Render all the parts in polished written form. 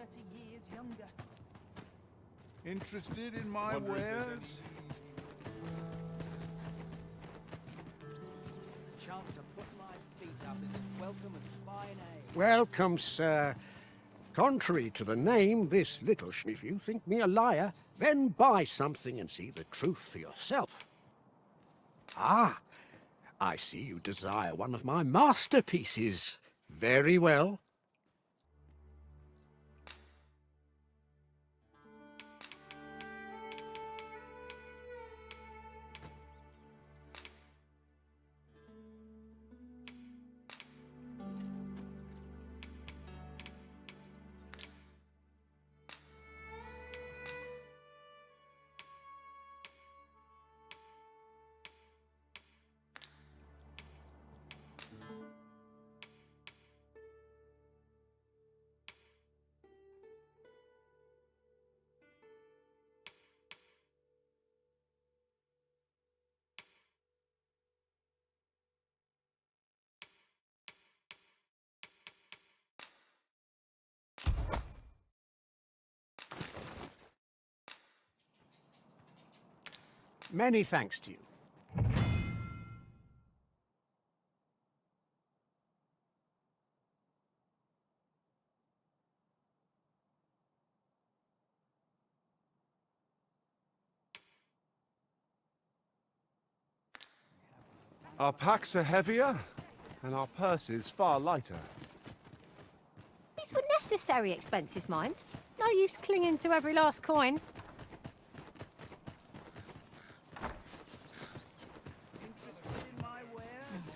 30 years younger. Interested in my wares? The chance to put my feet up is as welcome as fine ale. Welcome, sir. Contrary to the name, this little if you think me a liar, then buy something and see the truth for yourself. Ah, I see you desire one of my masterpieces. Very well. Many thanks to you. Our packs are heavier, and our purses far lighter. These were necessary expenses, mind. No use clinging to every last coin. Interested in my wares?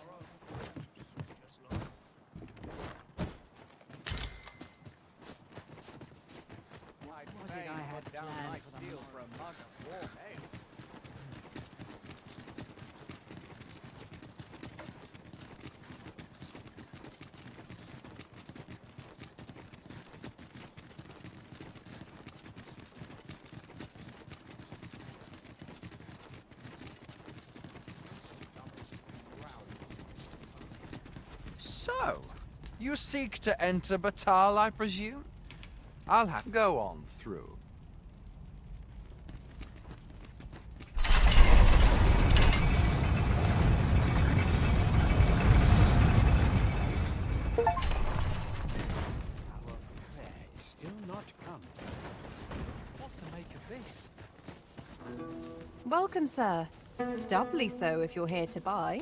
What was it I had down planned my for the steel for a mug of warm ale. So, you seek to enter Batal, I presume? I'll have to go on through. Still not come. What to make of this? Welcome, sir. Doubly so if you're here to buy.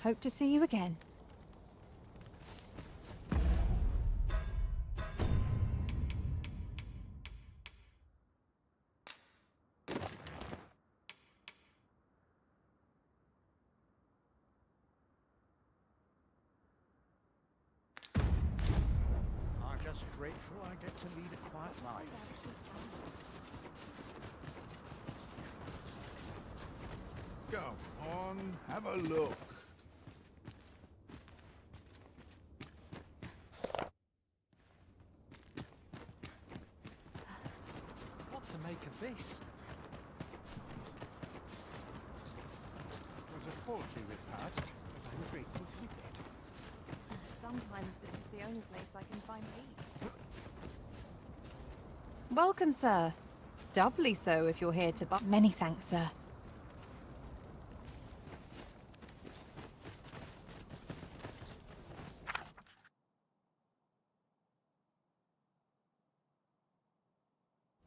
Hope to see you again. I'm just grateful I get to lead a quiet life. Come on, have a look. What to make of this? It was a paltry repast, but I'm grateful to be fed. Sometimes this is the only place I can find peace. Welcome, sir. Doubly so if you're here to buy. Many thanks, sir.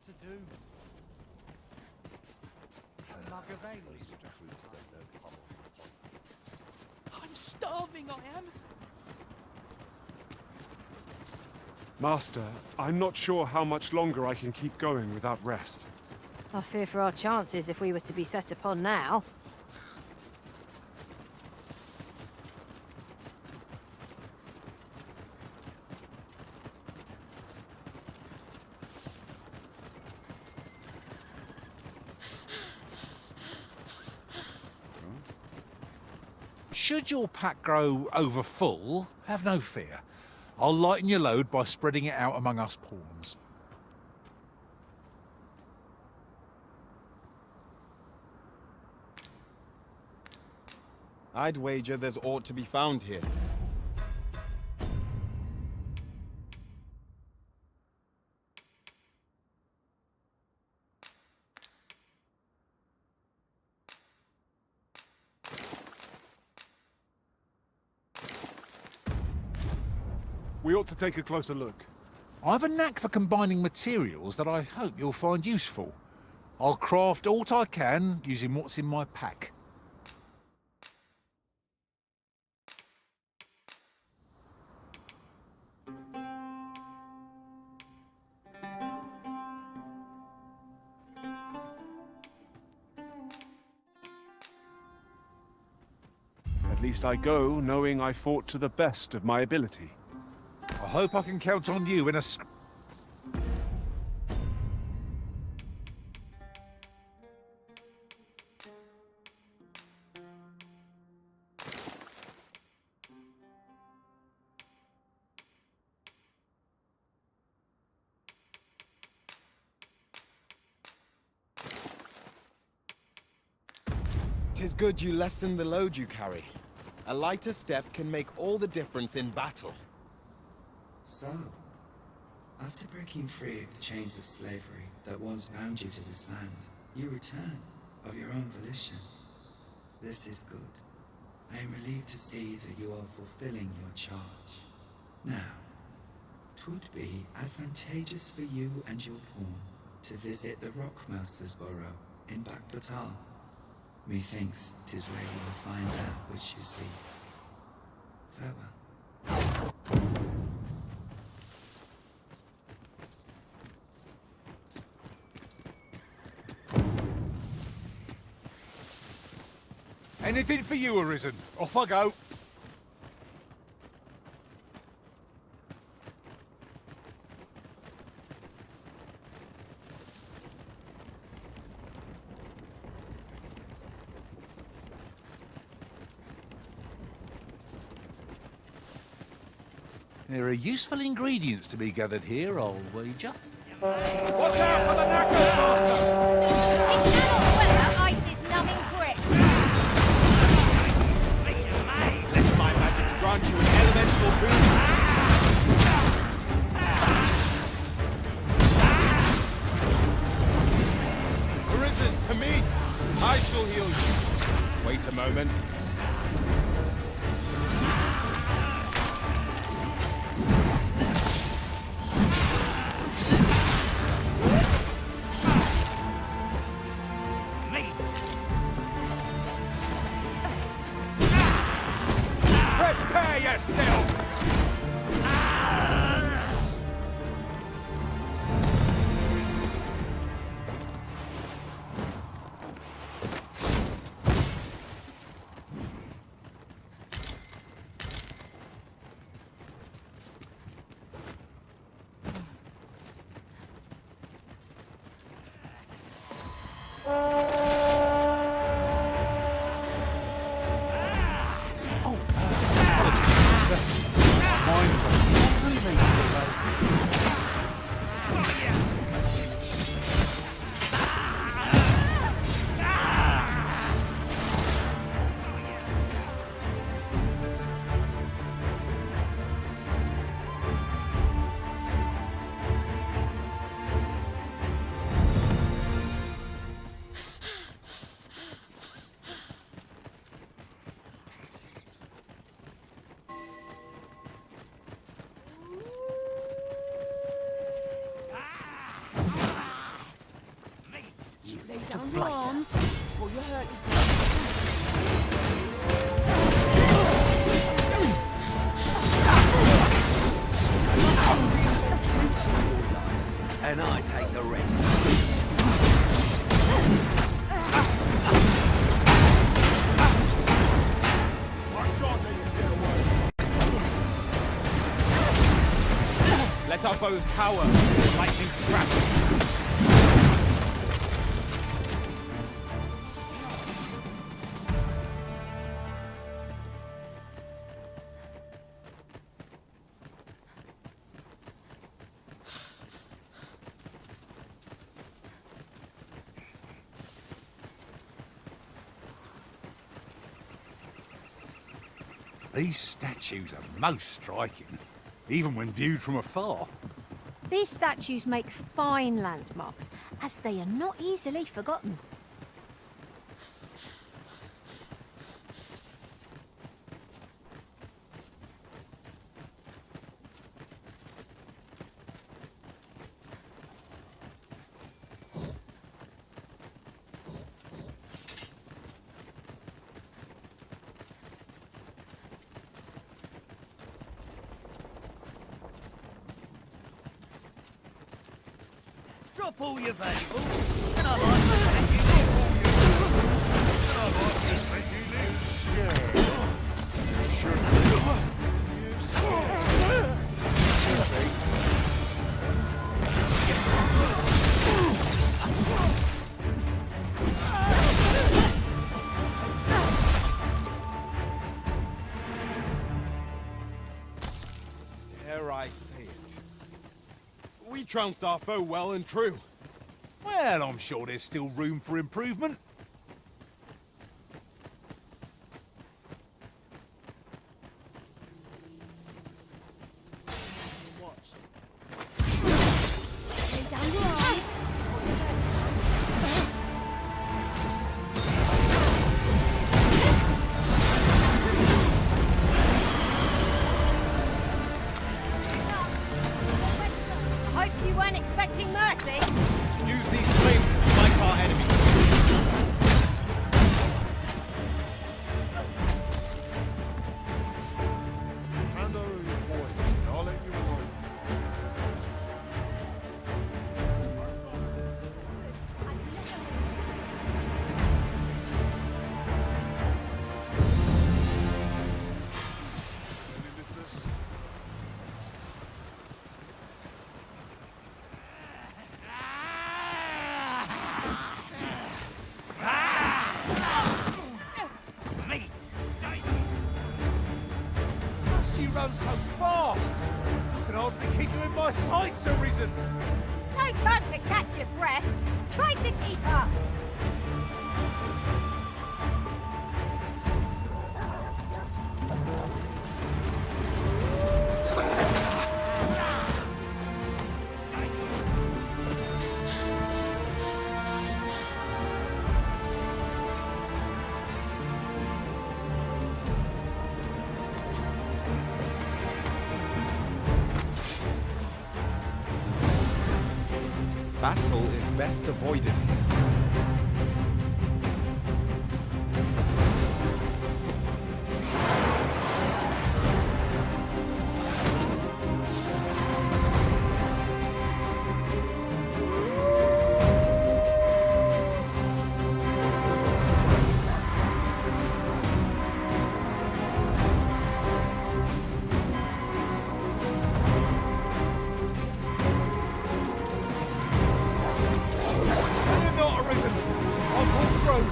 To do. A mug of ale. I'm starving, I am. Master, I'm not sure how much longer I can keep going without rest. I fear for our chances if we were to be set upon now. Should your pack grow over full, have no fear. I'll lighten your load by spreading it out among us pawns. I'd wager there's aught to be found here. We ought to take a closer look. I've a knack for combining materials that I hope you'll find useful. I'll craft aught I can using what's in my pack. At least I go knowing I fought to the best of my ability. I hope I can count on you in a Tis good you lessen the load you carry. A lighter step can make all the difference in battle. So, after breaking free of the chains of slavery that once bound you to this land, you return of your own volition. This is good. I am relieved to see that you are fulfilling your charge. Now, 'twould be advantageous for you and your pawn to visit the Rockmouser's burrow in Backbatal. Methinks 'tis where you will find that which you seek. Farewell. Anything for you, Arisen. Off I go. There are useful ingredients to be gathered here, I'll wager. Ignore whether ice's numbing grip. Let my magics grant you an elemental boon. Arisen, to me! I shall heal you. Wait a moment. Prepare yourself! Lay down your arms before you hurt yourself. And I take the rest. Let our foes cower, lightning's crash. These statues are most striking, even when viewed from afar. These statues make fine landmarks, as they are not easily forgotten. Drop all your valuables, and I might just let you live. And I might just let you live. Dare I say it? We trounced our foe well and true. Well, I'm sure there's still room for improvement. Lay down your arms. Hope you weren't expecting mercy. Use these flames to smite our enemies. Just hand over your boys, and I'll let you alone. Must you run so fast? I can hardly keep you in my sights, Arisen. No time to catch your breath. Try to keep up. Battle is best avoided here. Fear not, Arisen. I'll pull through.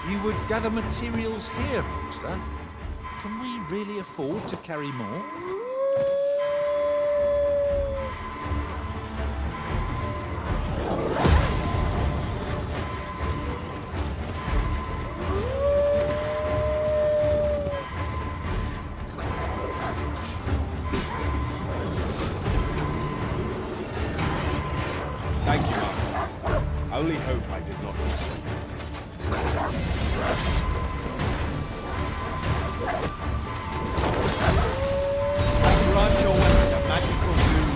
You would gather materials here, monster? Can we really afford to carry more? Thank you, Master. I only hope I did not disappoint. Grant your weapon a magical doom.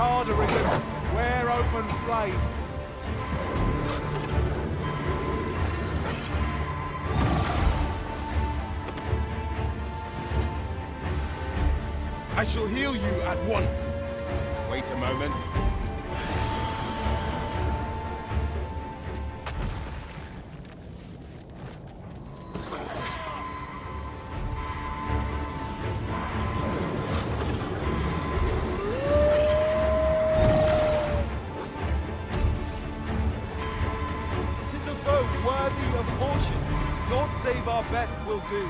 hard arisen. Wear open flame. I shall heal you at once. Wait a moment. Tis a foe worthy of caution. Naught save our best will do.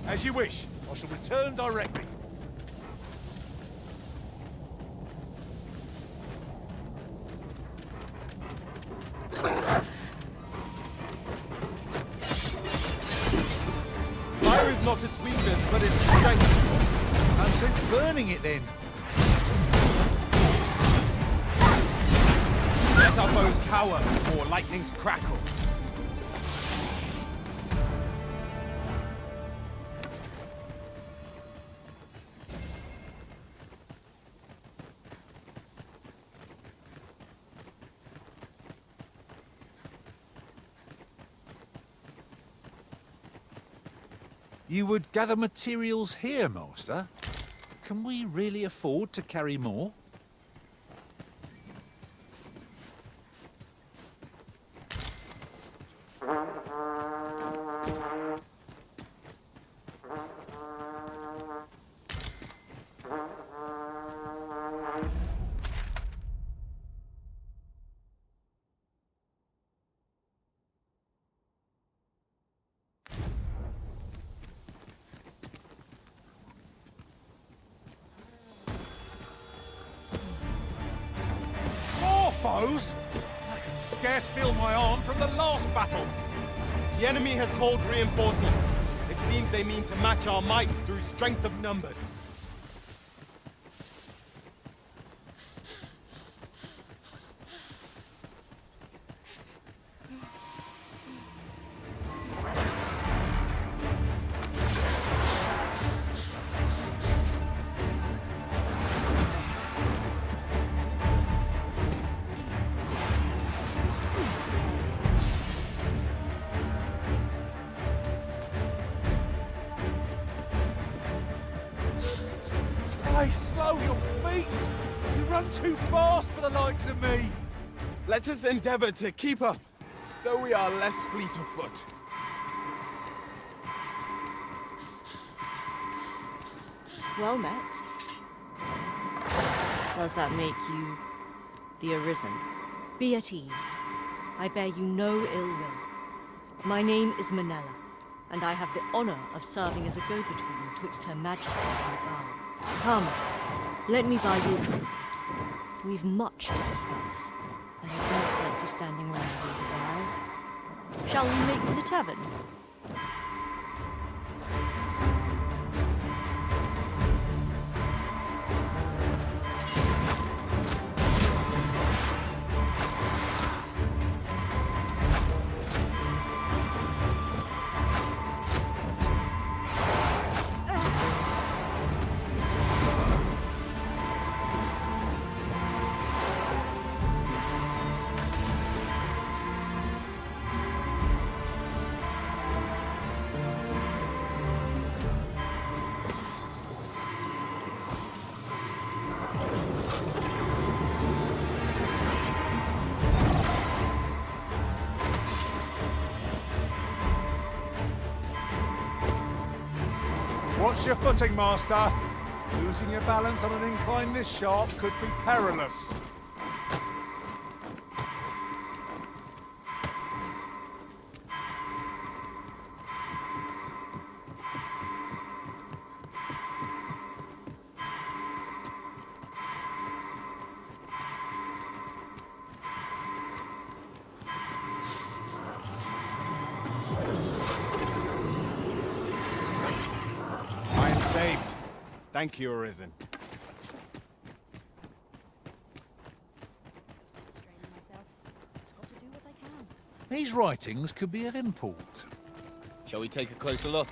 As you wish. I shall return directly. Fire is not its weakness, but its strength. No sense burning it then. Let our foes cower before lightning's crackle. You would gather materials here, Master? Can we really afford to carry more? Foes? I can scarce feel my arm from the last battle. The enemy has called reinforcements. It seems they mean to match our might through strength of numbers. Hey, slow your feet! You run too fast for the likes of me! Let us endeavor to keep up, though we are less fleet of foot. Well met. Does that make you the Arisen? Be at ease. I bear you no ill will. My name is Manella, and I have the honor of serving as a go-between twixt Her Majesty and the Guard. Come, let me buy you a drink. We've much to discuss, and I don't fancy standing round all the while. Shall we make for the tavern? Watch your footing, Master. Losing your balance on an incline this sharp could be perilous. Thank you, Arisen. Straining myself. Just got to do what I can. These writings could be of import. Shall we take a closer look?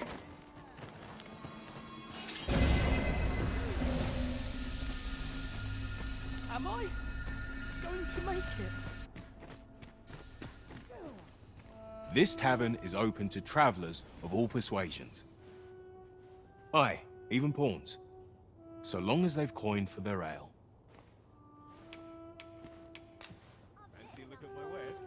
Am I going to make it? This tavern is open to travelers of all persuasions. Aye, even pawns. So long as they've coined for their ale. Fancy a look at my wares?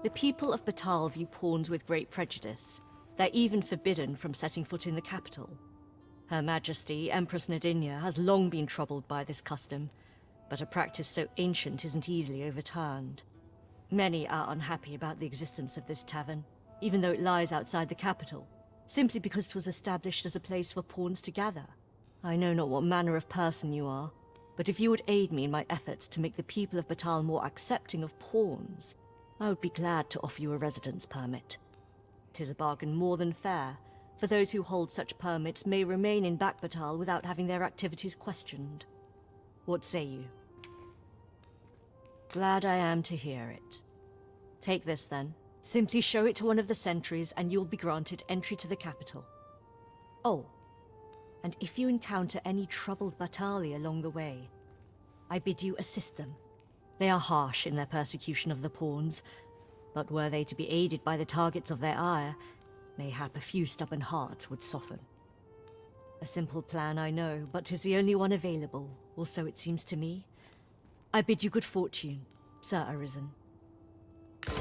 The people of Batal view pawns with great prejudice. They're even forbidden from setting foot in the capital. Her Majesty, Empress Nadinia, has long been troubled by this custom, but a practice so ancient isn't easily overturned. Many are unhappy about the existence of this tavern, even though it lies outside the capital, simply because it was established as a place for pawns to gather. I know not what manner of person you are, but if you would aid me in my efforts to make the people of Batal more accepting of pawns, I would be glad to offer you a residence permit. 'Tis a bargain more than fair, for those who hold such permits may remain in Batal without having their activities questioned. What say you? Glad I am to hear it. Take this then. Simply show it to one of the sentries and you'll be granted entry to the capital. Oh, and if you encounter any troubled Batali along the way, I bid you assist them. They are harsh in their persecution of the pawns, but were they to be aided by the targets of their ire, mayhap a few stubborn hearts would soften. A simple plan, I know, but 'tis the only one available, or so it seems to me. I bid you good fortune, Sir Arisen. My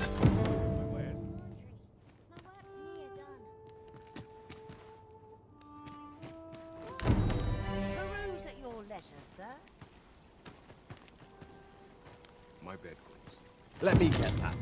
wares? Peruse at your leisure, sir. My bed, please. Let me get that.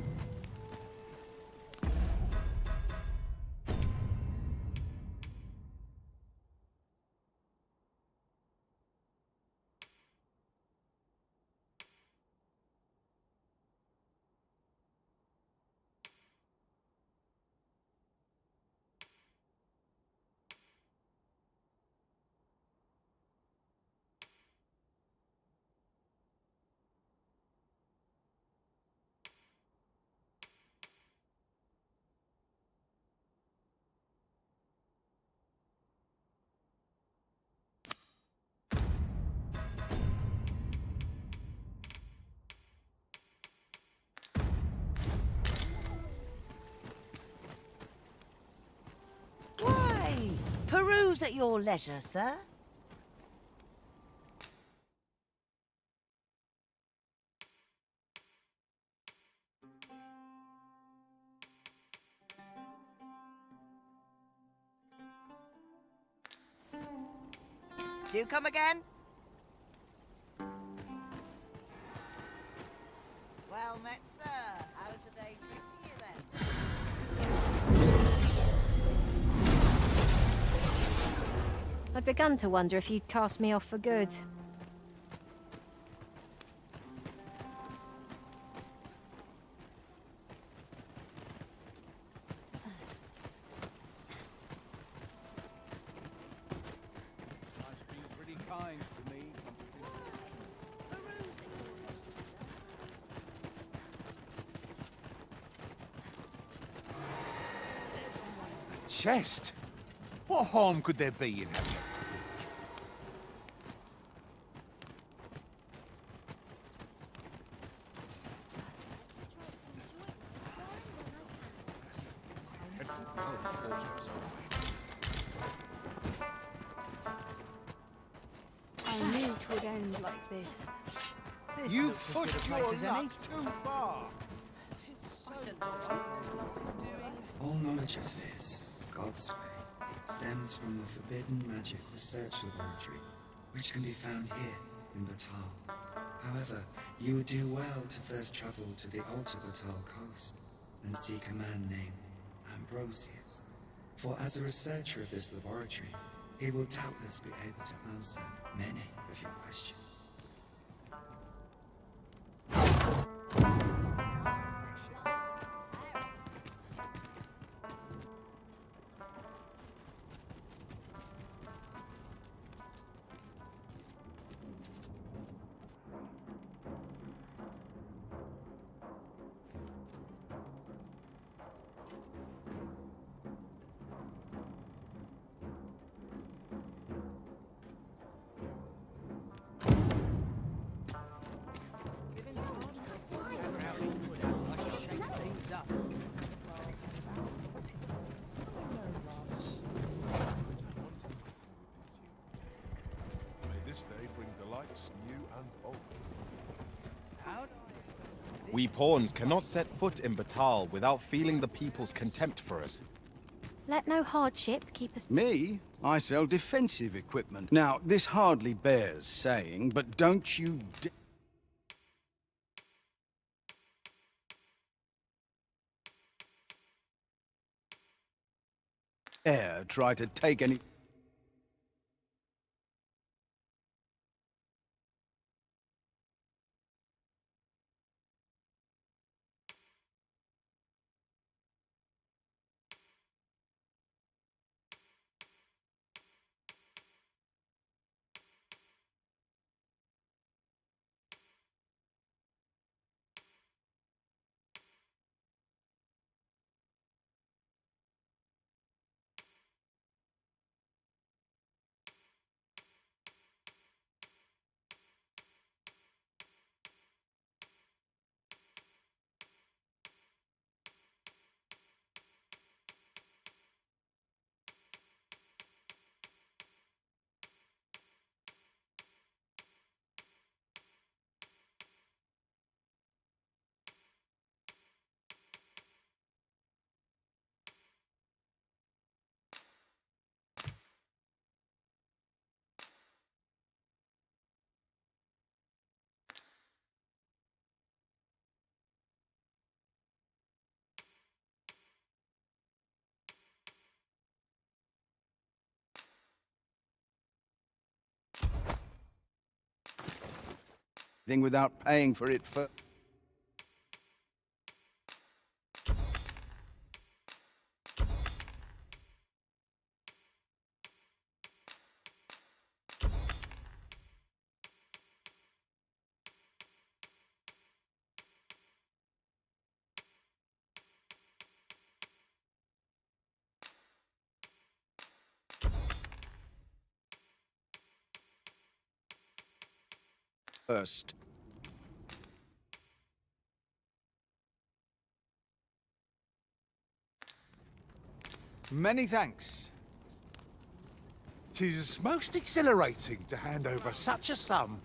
Why? Peruse at your leisure, sir. Do come again? Well met, sir. How's the day treating you then? I'd begun to wonder if you'd cast me off for good. Life's been pretty kind to me. A chest? What harm could there be in having a peek? I knew it would end like this. You pushed your luck too far. All knowledge of this, God's way, stems from the forbidden magic research laboratory, which can be found here in Batal. However, you would do well to first travel to the Alta Batal coast and seek a man named Ambrosius. For as a researcher of this laboratory, he will doubtless be able to answer many of your questions. We pawns cannot set foot in Batal without feeling the people's contempt for us. Let no hardship keep us... Me? I sell defensive equipment. Now, this hardly bears saying, but don't you dare try to take any... thing without paying for it first? Many thanks. 'Tis most exhilarating to hand over such a sum.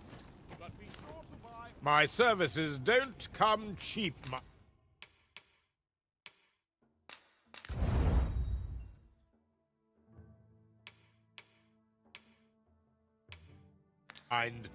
My services don't come cheap, mind.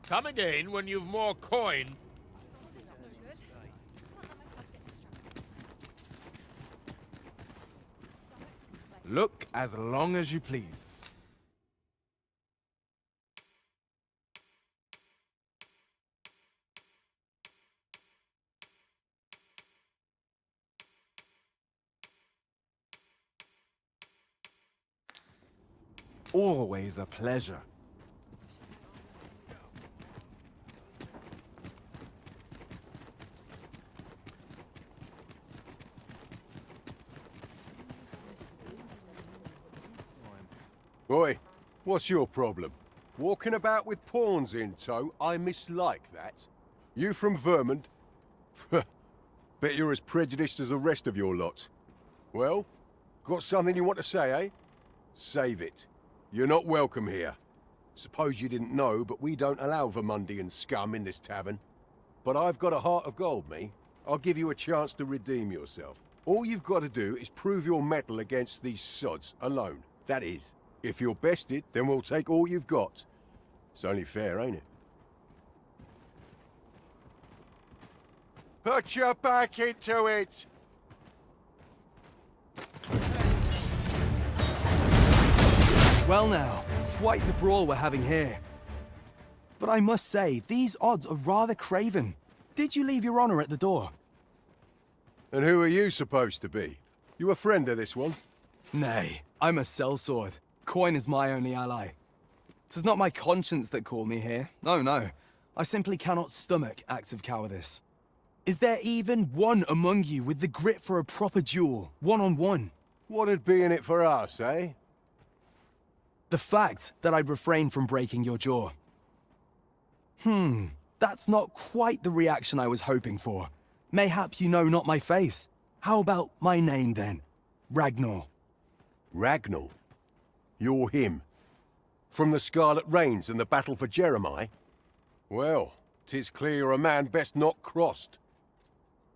Come again when you've more coin. Look as long as you please. Always a pleasure. Oi, what's your problem? Walking about with pawns in tow, I mislike that. You from Vermont? Bet you're as prejudiced as the rest of your lot. Well, got something you want to say, eh? Save it. You're not welcome here. Suppose you didn't know, but we don't allow Vermundian scum in this tavern. But I've got a heart of gold, me. I'll give you a chance to redeem yourself. All you've got to do is prove your mettle against these sods, alone. That is. If you're bested, then we'll take all you've got. It's only fair, ain't it? Put your back into it! Well now, quite the brawl we're having here. but I must say, these odds are rather craven. Did you leave your honor at the door? And who are you supposed to be? You a friend of this one? Nay, I'm a sellsword. Coin is my only ally. 'Tis not my conscience that called me here. Oh no, I simply cannot stomach acts of cowardice. Is there even one among you with the grit for a proper duel, one-on-one? What'd be in it for us, eh? The fact that I'd refrain from breaking your jaw. That's not quite the reaction I was hoping for. Mayhap you know not my face. How about my name then? Ragnar. Ragnar? You're him? From the Scarlet Rains and the battle for Jeremiah? Well, 'tis clear you're a man best not crossed.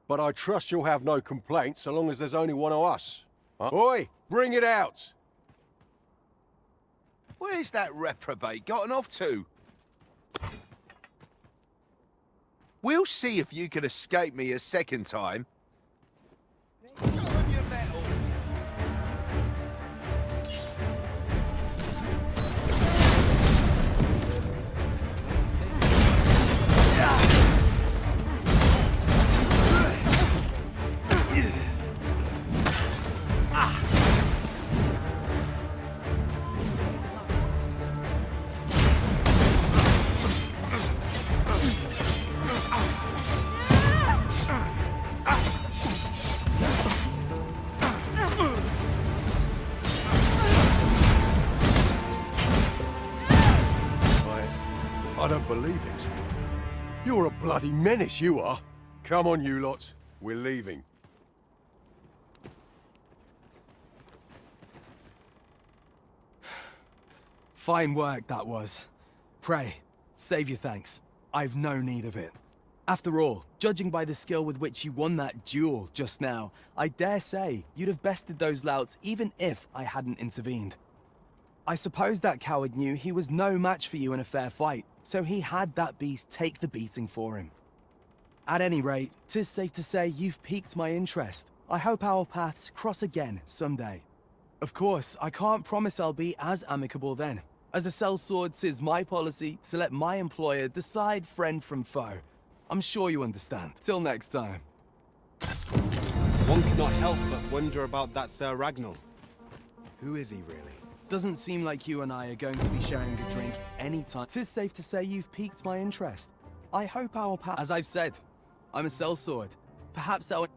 But I trust you'll have no complaints so long as there's only one of us. Huh? Oi, bring it out! Where's that reprobate gotten off to? We'll see if you can escape me a second time. Show 'em your mettle. I don't believe it. You're a bloody menace, you are. Come on, you lot. We're leaving. Fine work, that was. Pray, save your thanks. I've no need of it. After all, judging by the skill with which you won that duel just now, I dare say you'd have bested those louts even if I hadn't intervened. I suppose that coward knew he was no match for you in a fair fight, so he had that beast take the beating for him. At any rate, 'tis safe to say you've piqued my interest. I hope our paths cross again someday. Of course, I can't promise I'll be as amicable then. As a sellsword, 'tis my policy to let my employer decide friend from foe. I'm sure you understand. Till next time. One cannot help but wonder about that Sir Ragnar. Who is he really? Doesn't seem like you and I are going to be sharing a drink anytime. 'Tis safe to say you've piqued my interest. I hope our paths... As I've said, I'm a sellsword. Perhaps our...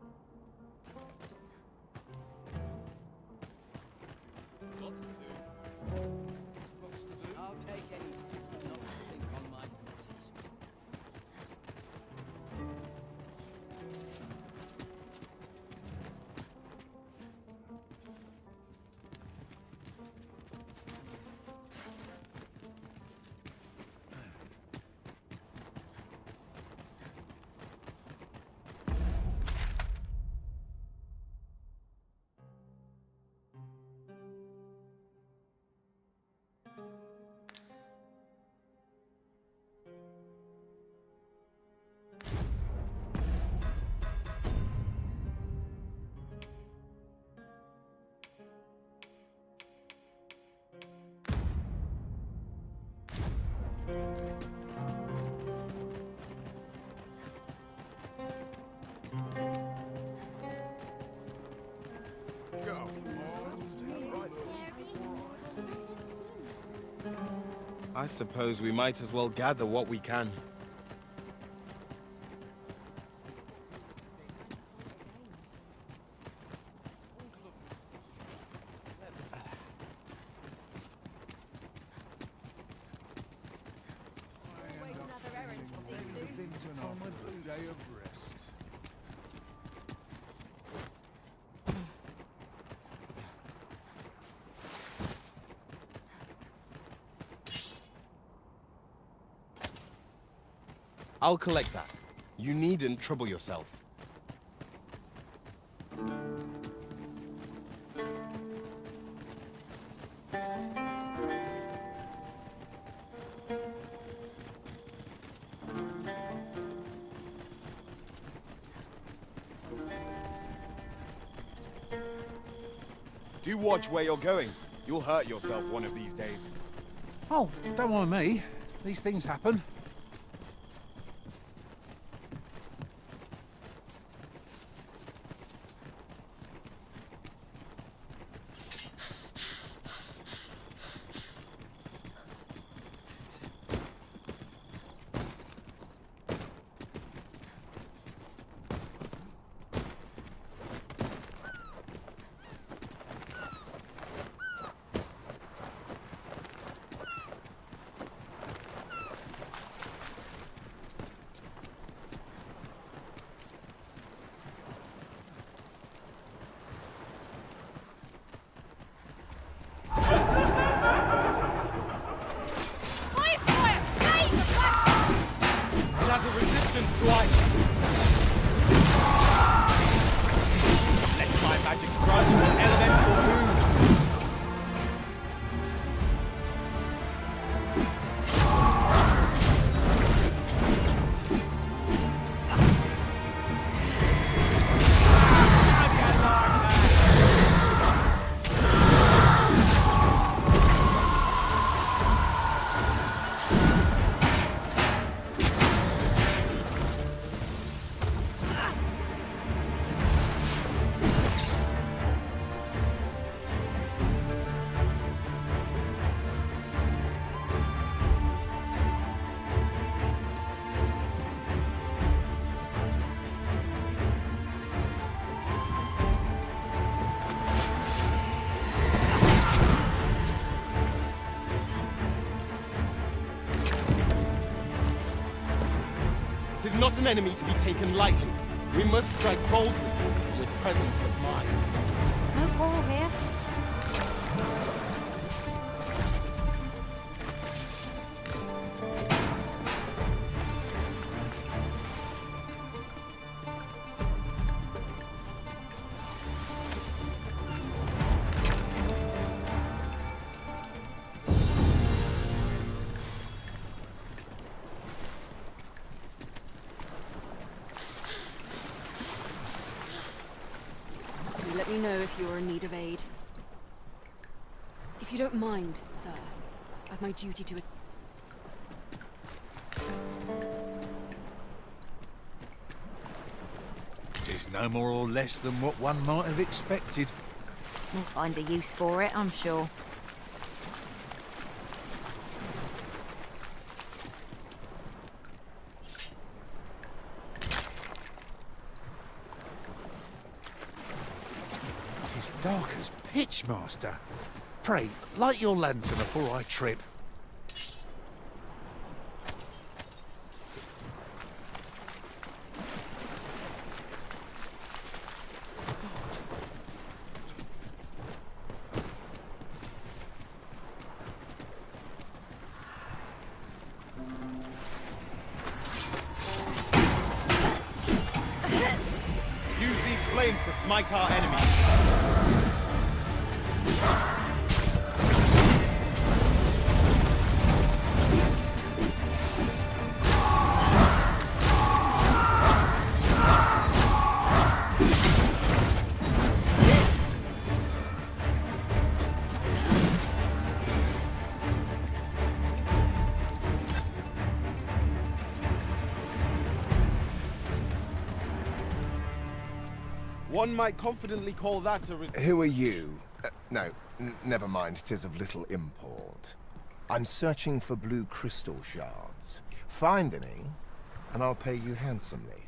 I suppose we might as well gather what we can. I'll collect that. You needn't trouble yourself. Do watch where you're going. You'll hurt yourself one of these days. Oh, don't mind me. These things happen. is not an enemy to be taken lightly. We must strike boldly and with presence of mind. No quarrel here. Let me know if you're in need of aid. If you don't mind, sir, I've my duty to... It's no more or less than what one might have expected. We'll find a use for it, I'm sure. It's dark as pitch, Master. Pray, light your lantern before I trip. Use these flames to smite our enemies. One might confidently call that a Who are you? No, never mind, 'tis of little import. I'm searching for blue crystal shards. Find any, and I'll pay you handsomely.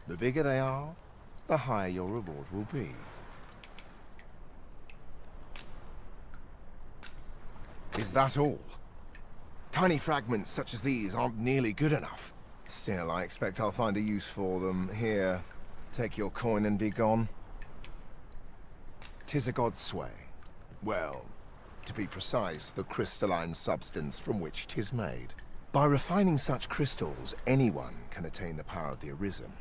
The bigger they are, the higher your reward will be. Is that all? Tiny fragments such as these aren't nearly good enough. Still, I expect I'll find a use for them. Here, take your coin and be gone. 'Tis a god's sway. Well, to be precise, the crystalline substance from which 'tis made. By refining such crystals, anyone can attain the power of the Arisen.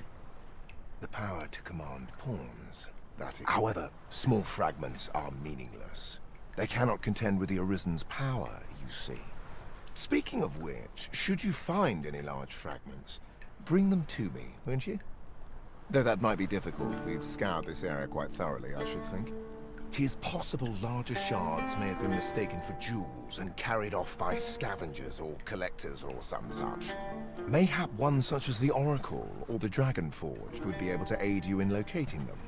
The power to command pawns, that is. However, small fragments are meaningless. They cannot contend with the Arisen's power, you see. Speaking of which, should you find any large fragments, bring them to me, won't you? Though that might be difficult, we've scoured this area quite thoroughly, I should think. 'Tis possible larger shards may have been mistaken for jewels and carried off by scavengers or collectors or some such. Mayhap one such as the Oracle or the Dragon Forged would be able to aid you in locating them.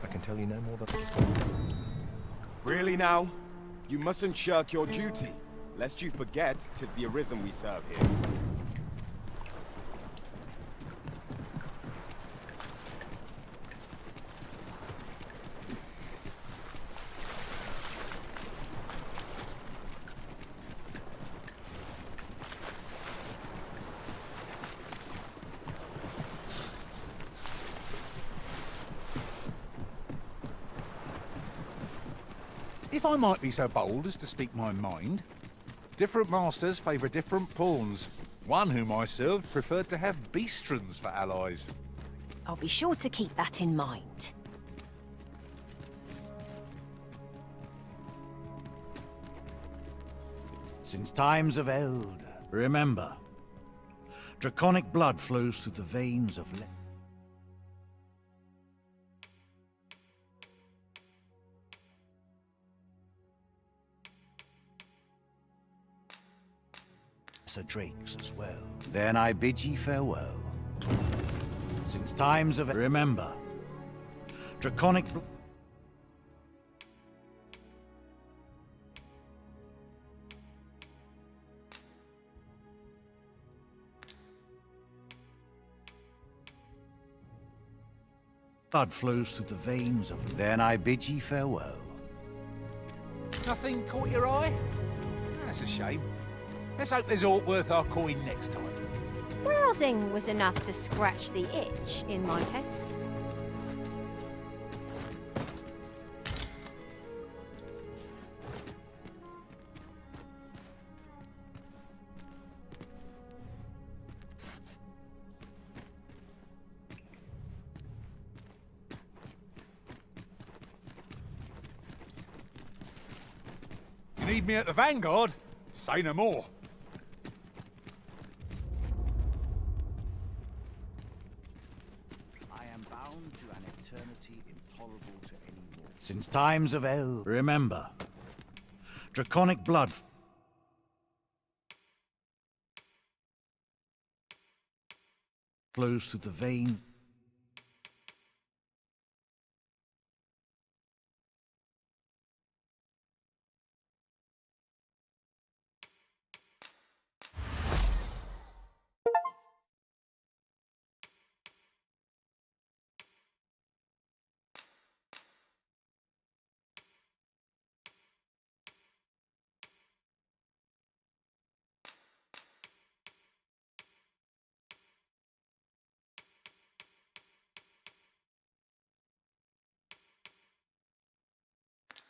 I can tell you no more than... Really now? You mustn't shirk your duty, lest you forget 'tis the Arisen we serve here. If I might be so bold as to speak my mind, different masters favour different pawns. One whom I served preferred to have beastrons for allies. I'll be sure to keep that in mind. Since times of eld, remember, draconic blood flows through the veins of lesser drakes as well. Then I bid ye farewell. Since times of remember, draconic blood flows through the veins of... Then I bid ye farewell. Nothing caught your eye? That's a shame. Let's hope there's aught worth our coin next time. Browsing was enough to scratch the itch in my case. You need me at the Vanguard? Say no more. I am bound to an eternity intolerable to any more. Since times of El, remember, draconic blood flows through the vein.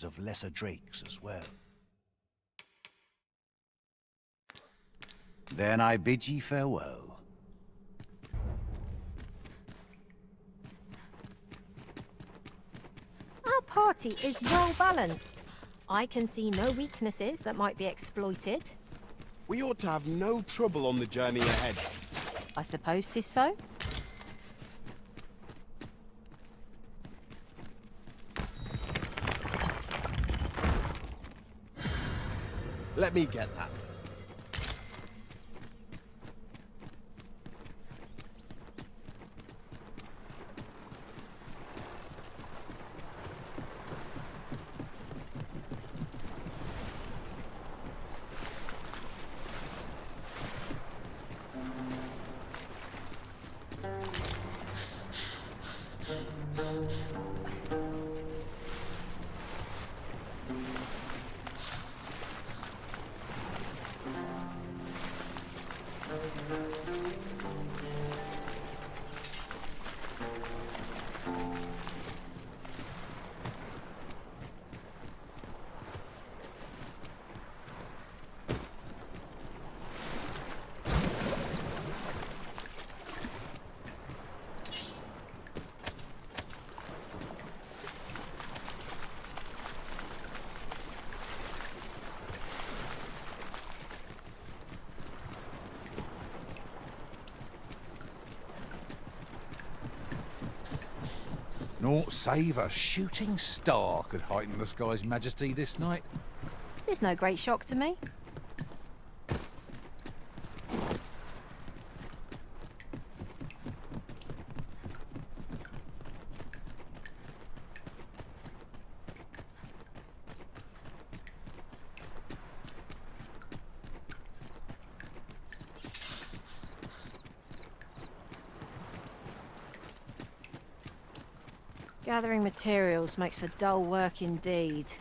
Of lesser drakes as well. Then I bid ye farewell. Our party is well balanced. I can see no weaknesses that might be exploited. We ought to have no trouble on the journey ahead. I suppose 'tis so. Let me get that. Naught save a shooting star could heighten the sky's majesty this night. There's no great shock to me. Gathering materials makes for dull work indeed.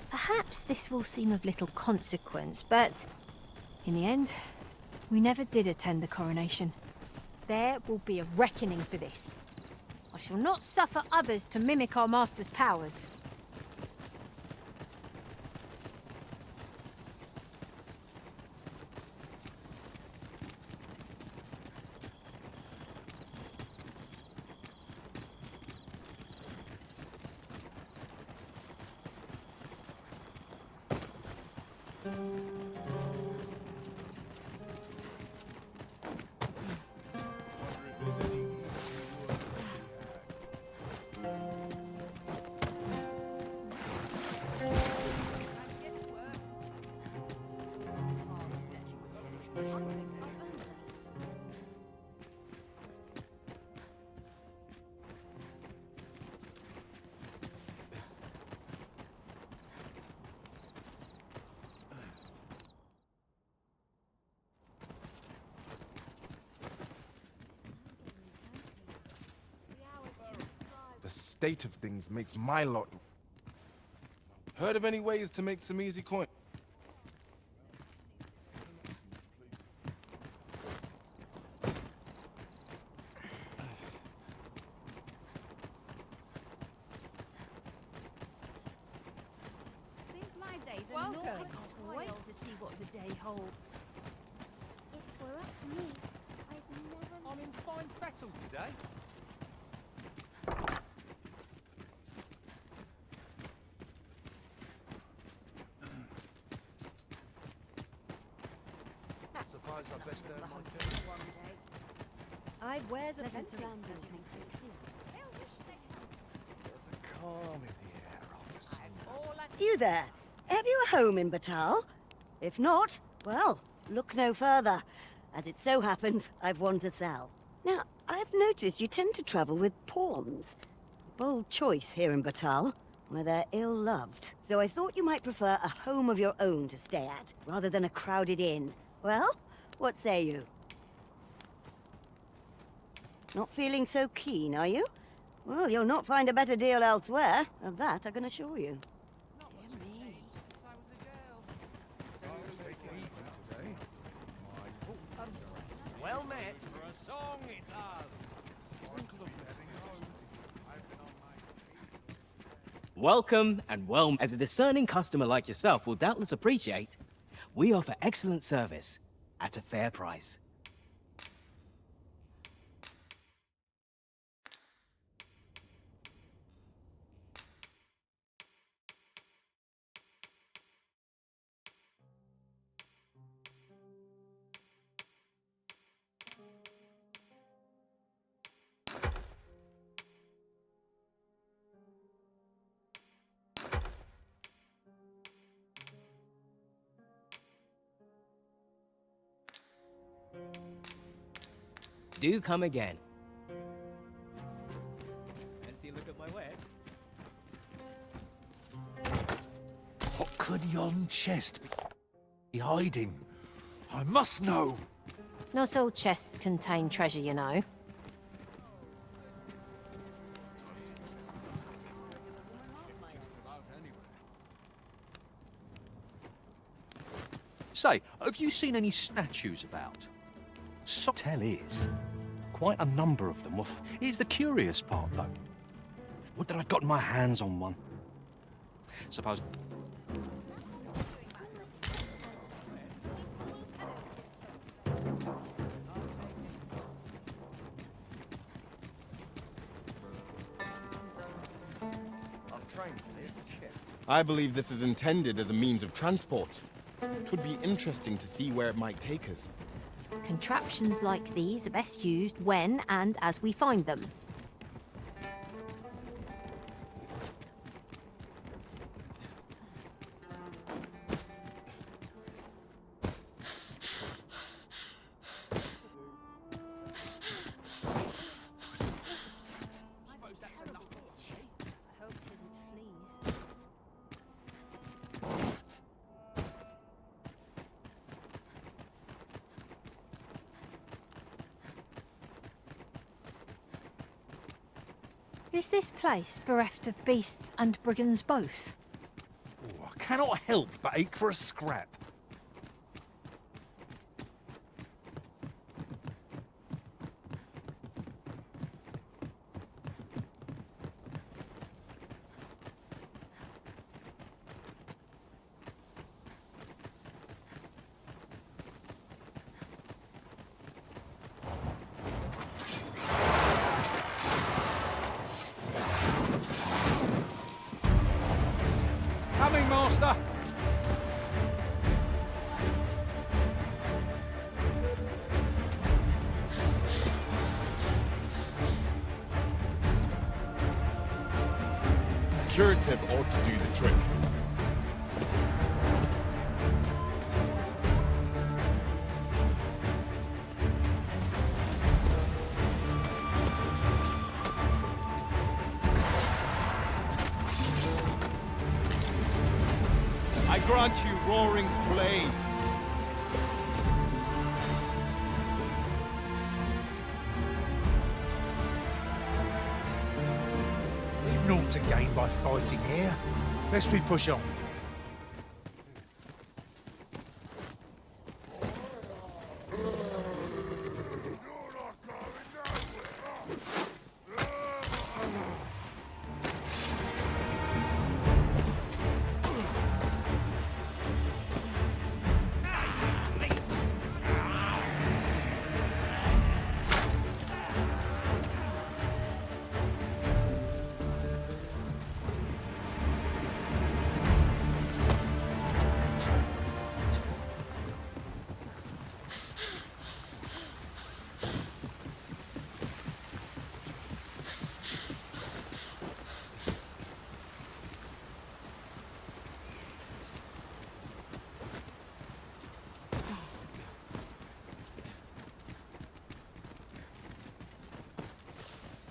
Perhaps this will seem of little consequence, but in the end, we never did attend the coronation. There will be a reckoning for this. I shall not suffer others to mimic our master's powers. state of things makes my lot... Heard of any ways to make some easy coin? My days are Welcome. naught but toil to see what the day holds. If it were up to me, I'd never... I'm in fine fettle today. Suppose I best earn my turn one day. I've wares Pleasant aplenty. surroundings makes it clear. There's a calm in the air, officer. You there? Have you a home in Batal? If not, well, look no further. As it so happens, I've one to sell. Now, I've noticed you tend to travel with pawns. Bold choice here in Batal, where they're ill-loved. So I thought you might prefer a home of your own to stay at, rather than a crowded inn. Well, what say you? Not feeling so keen, are you? Well, you'll not find a better deal elsewhere. Of that, I can assure you. Well met. For a song it does. Welcome and well, as a discerning customer like yourself will doubtless appreciate, we offer excellent service at a fair price. Do come again. Fancy a look at my wares? What could yon chest be hiding? I must know. Not all chests contain treasure, you know. Say, have you seen any statues about? Tell is, quite a number of them. Here's the curious part, though. Would that I'd gotten my hands on one. Suppose... I've trained for this. I believe this is intended as a means of transport. It would be interesting to see where it might take us. Contraptions like these are best used when and as we find them. Is this place bereft of beasts and brigands both? Oh, I cannot help but ache for a scrap. Coming, Master! A curative ought to do the trick. I grant you roaring flame. We by fighting here. Lest we push on.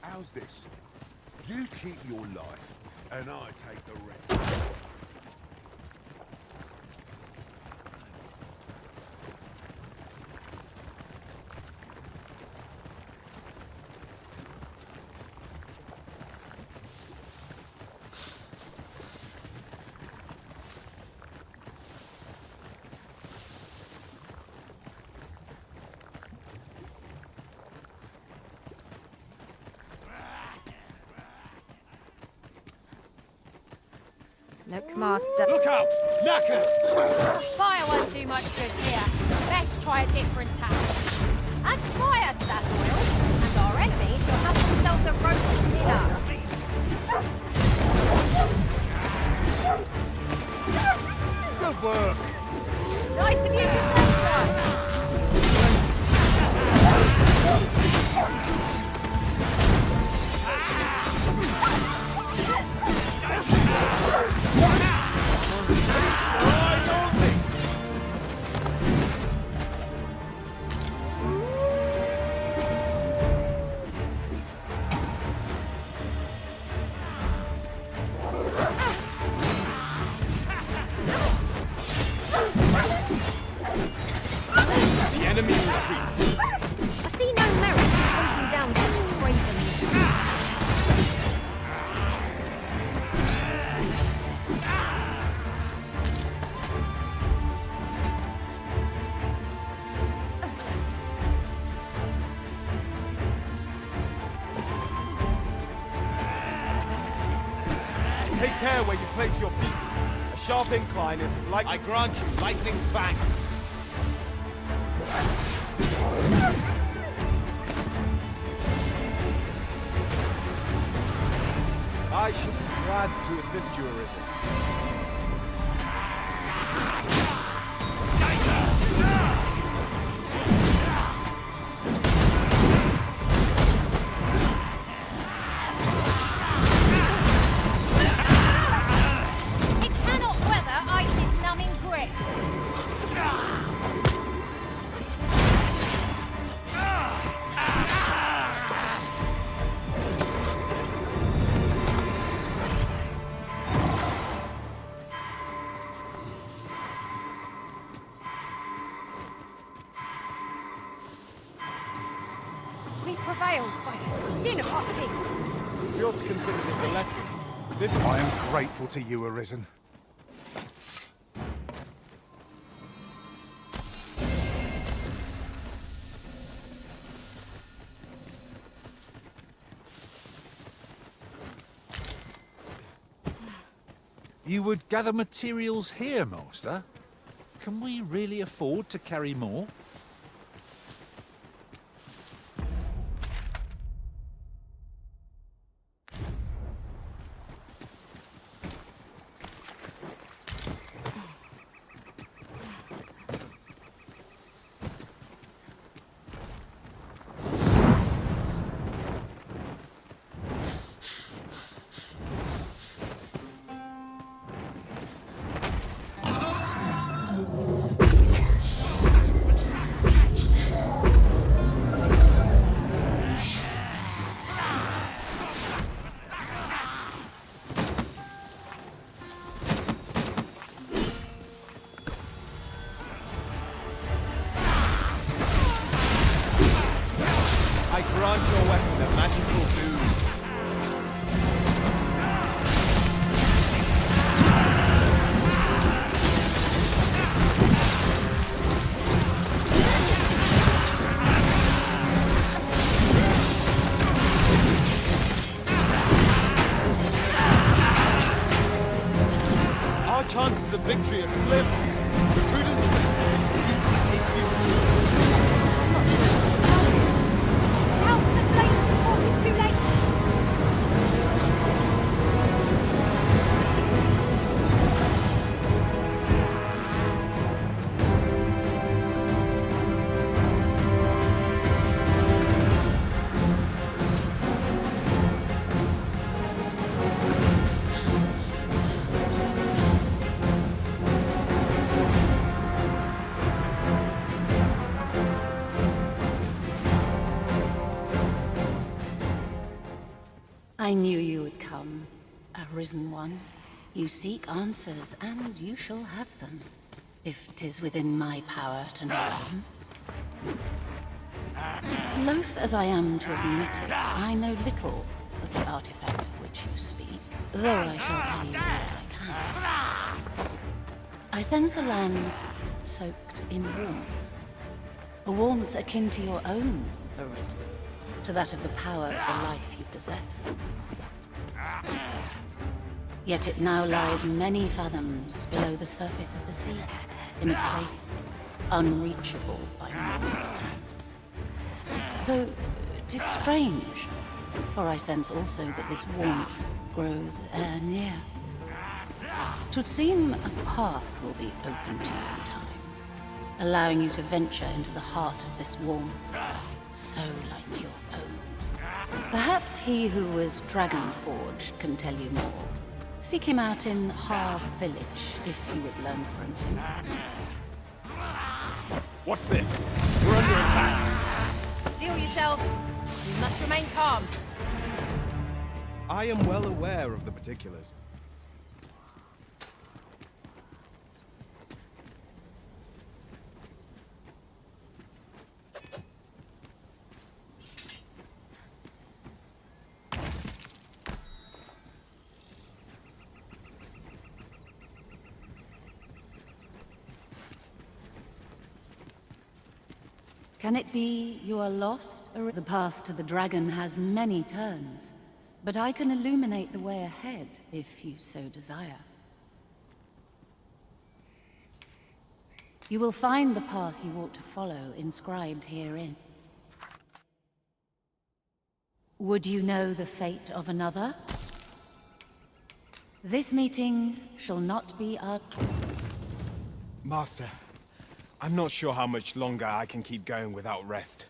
How's this? You keep your life, and I take the rest. Look, Master. Look out! Knackers! Fire won't do much good here. Best try a different tack. Add fire to that oil, and our enemies shall have themselves a roasted dinner. Good work. Nice of you to say so. Enemy retreats. I see no merit in hunting down such cravens. Take care where you place your feet. A sharp incline is as like I grant you lightning's fang. I should be glad to assist you, Arisen. It cannot weather ice's numbing grip. We prevailed by the skin of our teeth. We ought to consider this a lesson. I am grateful to you, Arisen. You would gather materials here, Master? Can we really afford to carry more? Our chances of victory are slim. The prudent choice is to beat a hasty retreat. Douse the flames before it is too late! I knew you would come, Arisen One. You seek answers, and you shall have them, if 'tis within my power to know them. Loath as I am to admit it, I know little of the artifact of which you speak, though I shall tell you what I can. I sense a land soaked in warmth. A warmth akin to your own, Arisen, to that of the power of the life you possess. Yet it now lies many fathoms below the surface of the sea, in a place unreachable by mortal hands. Though 'tis strange, for I sense also that this warmth grows near. 'Twould seem a path will be open to you in time, allowing you to venture into the heart of this warmth, so like your own. Perhaps he who was dragon-forged can tell you more. Seek him out in Har Village, if you would learn from him. What's this? We're under attack! Steel yourselves. You must remain calm. I am well aware of the particulars. Can it be you are lost? The path to the dragon has many turns, but I can illuminate the way ahead if you so desire. You will find the path you ought to follow inscribed herein. Would you know the fate of another? This meeting shall not be our... Master, I'm not sure how much longer I can keep going without rest.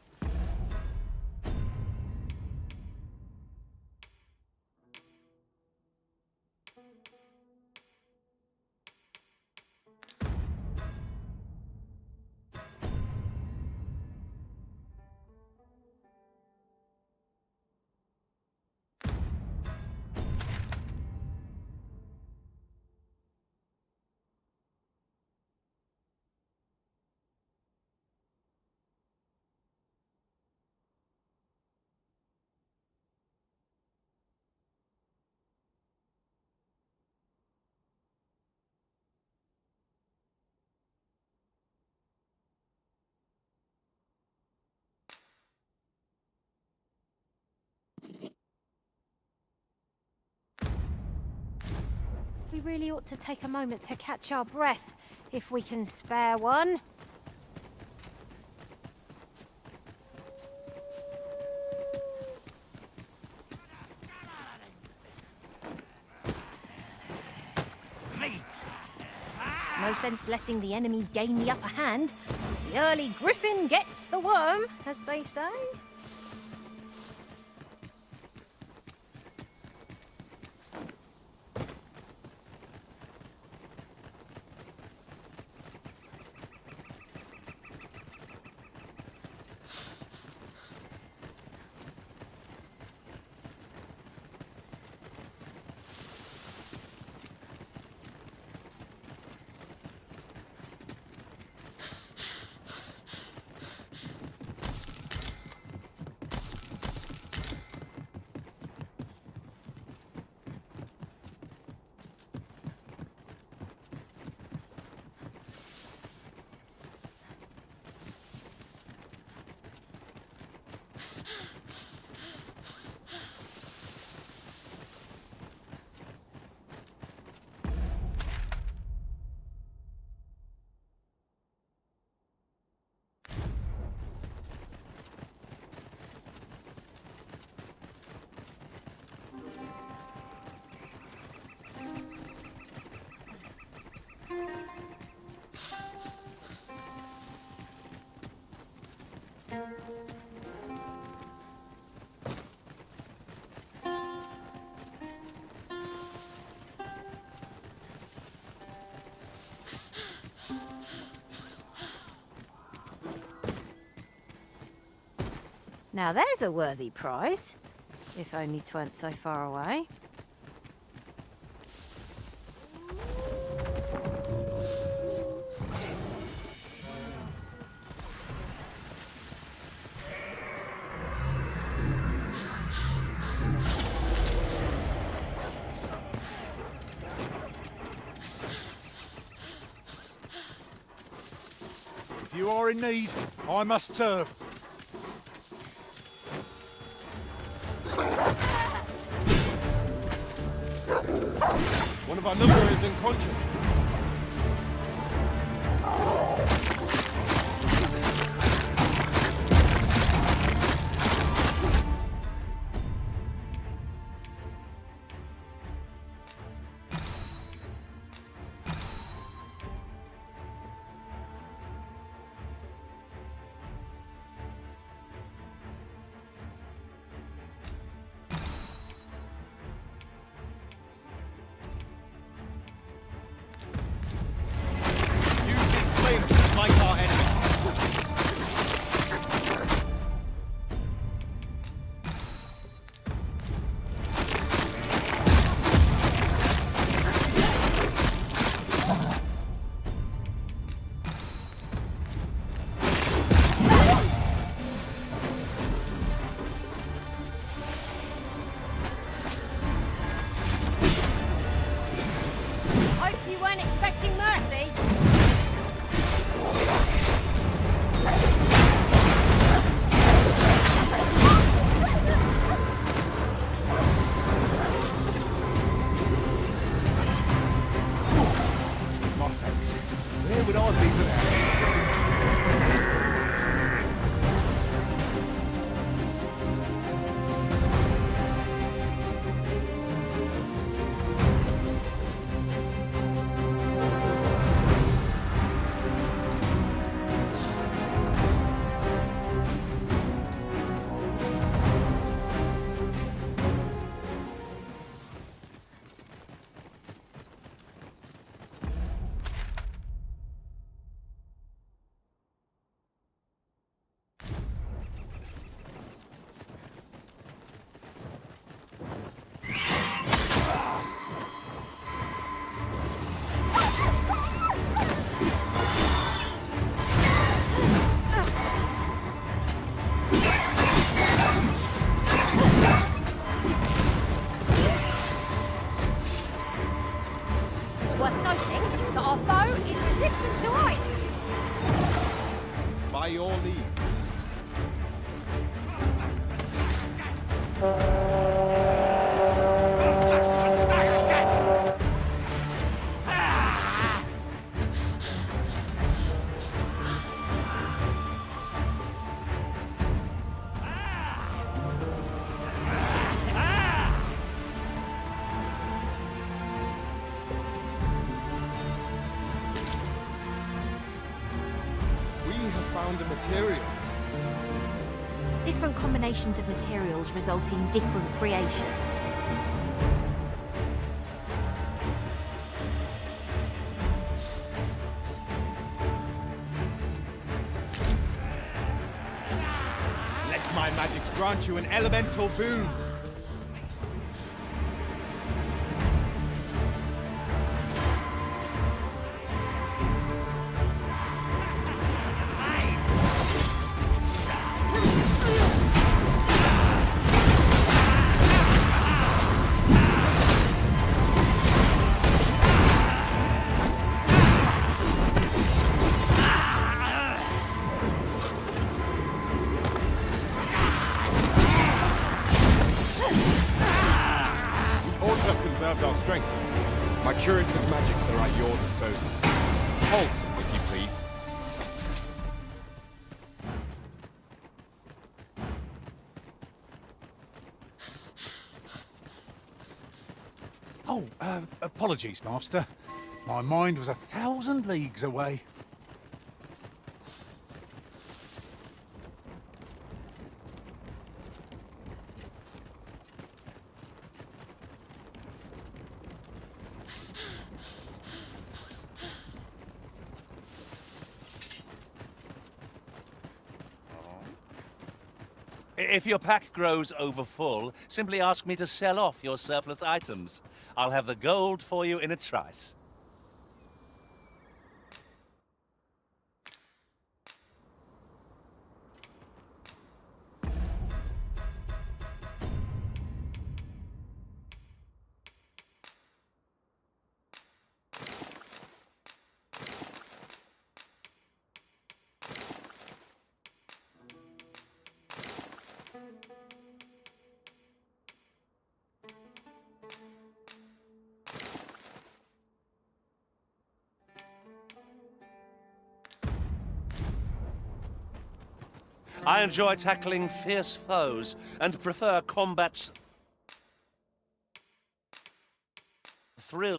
We really ought to take a moment to catch our breath, if we can spare one. No sense letting the enemy gain the upper hand. The early griffin gets the worm, as they say. Now there's a worthy prize. If only 'tweren't so far away. If you are in need, I must serve. One of our number is unconscious. Like our enemies. Hope you weren't expecting mercy. My thanks. Where would I be without you? It's worth noting that our foe is resistant to ice. By your leave. We have found a material. Different combinations of materials result in different creations. Let my magics grant you an elemental boon. Conserved our strength. My curative magics are at your disposal. Halt, if you please. Oh, apologies, Master. My mind was 1,000 leagues away. If your pack grows overfull, simply ask me to sell off your surplus items. I'll have the gold for you in a trice. I enjoy tackling fierce foes and prefer combat's thrill.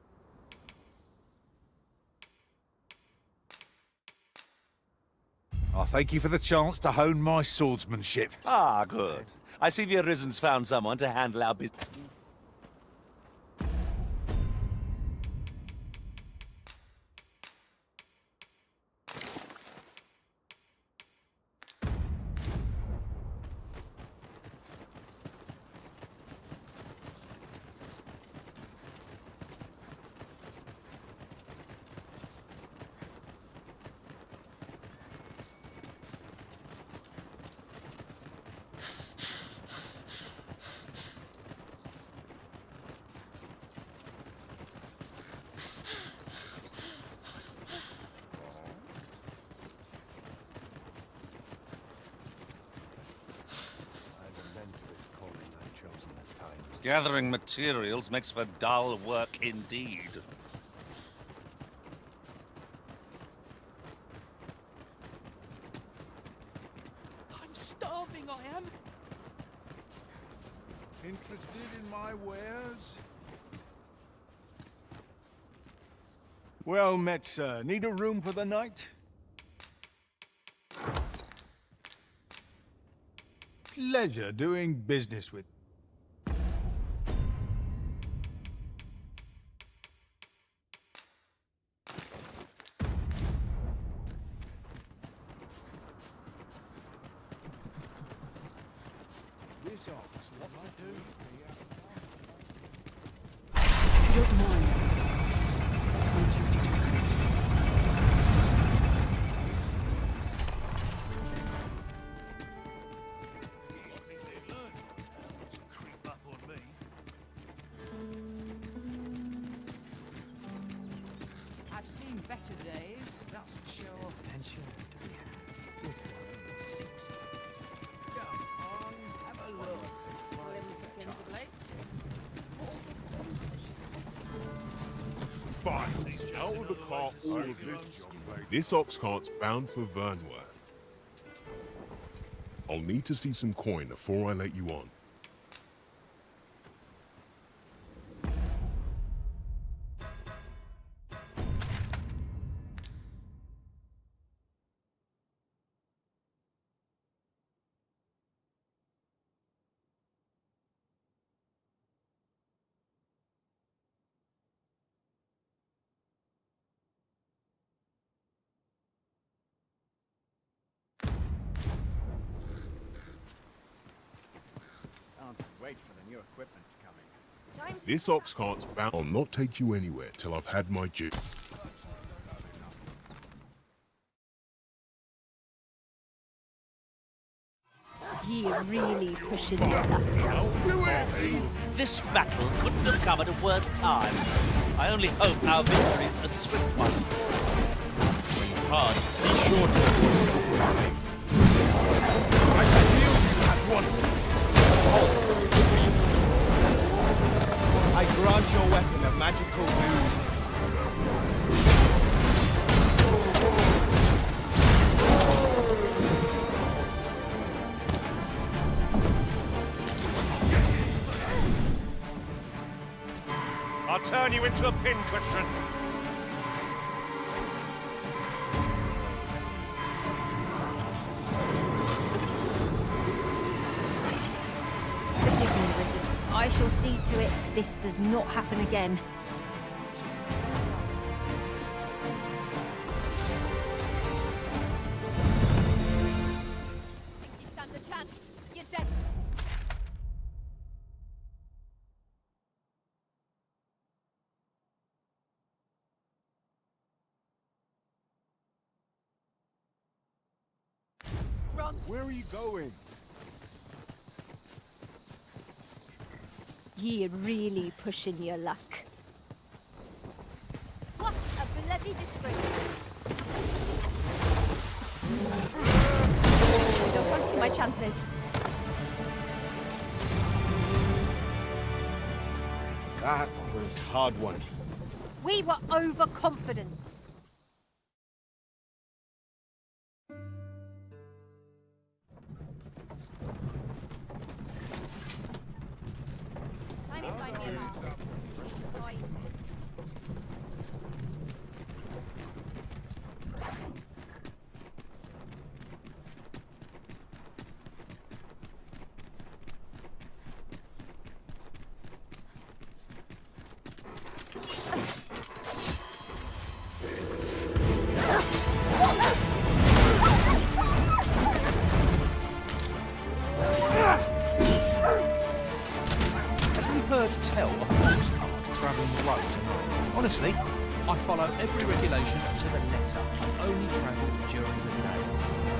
I thank you for the chance to hone my swordsmanship. Ah, good. I see the Arisen's found someone to handle our business. Gathering materials makes for dull work indeed. I'm starving, I am. Interested in my wares? Well met, sir. Need a room for the night? Pleasure doing business with. If you don't mind, I've seen better days, that's for sure. Pension to be had. Come on, have a look. Slim pickings of late. Fine. Out of the cart, all of this job. This ox cart's bound for Vernworth. I'll need to see some coin before I let you on. Can't wait for the new equipment's coming. This ox cart's bound. I'll not take you anywhere till I've had my due. you're really pushing your luck. This battle couldn't have come at a worse time. I only hope our victory's a swift one. When it's hard, be sure to... I shall heal you at once. Halt, please. I grant your weapon a magical boon. I'll turn you into a pincushion. Forgive me, Risen. I shall see to it this does not happen again. Think you stand a chance? You're dead. Where are you going? You're really pushing your luck. What a bloody disgrace! I don't fancy my chances. That was hard one. We were overconfident. Time to find me a mark. Have you heard tell of a postcard travelling the road tonight? Honestly, I follow every regulation to the letter. I only travel during the day.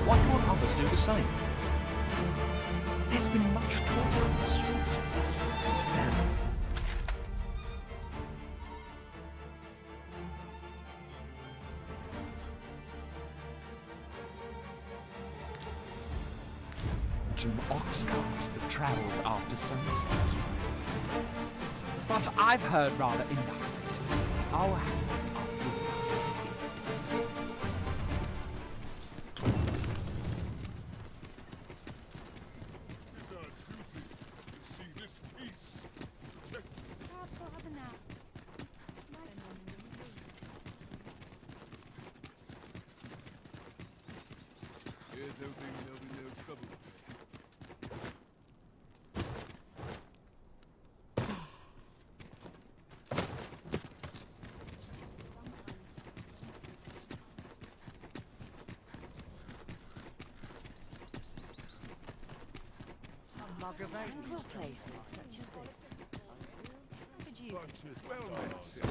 Why can't others do the same? There's been much talk on the street of this family. Ox cart that travels after sunset. But I've heard rather enough of it. Our hands are full as it is. Here's hoping there'll be no trouble. Tranquil places such as this. I could use it. Well met, Sybil.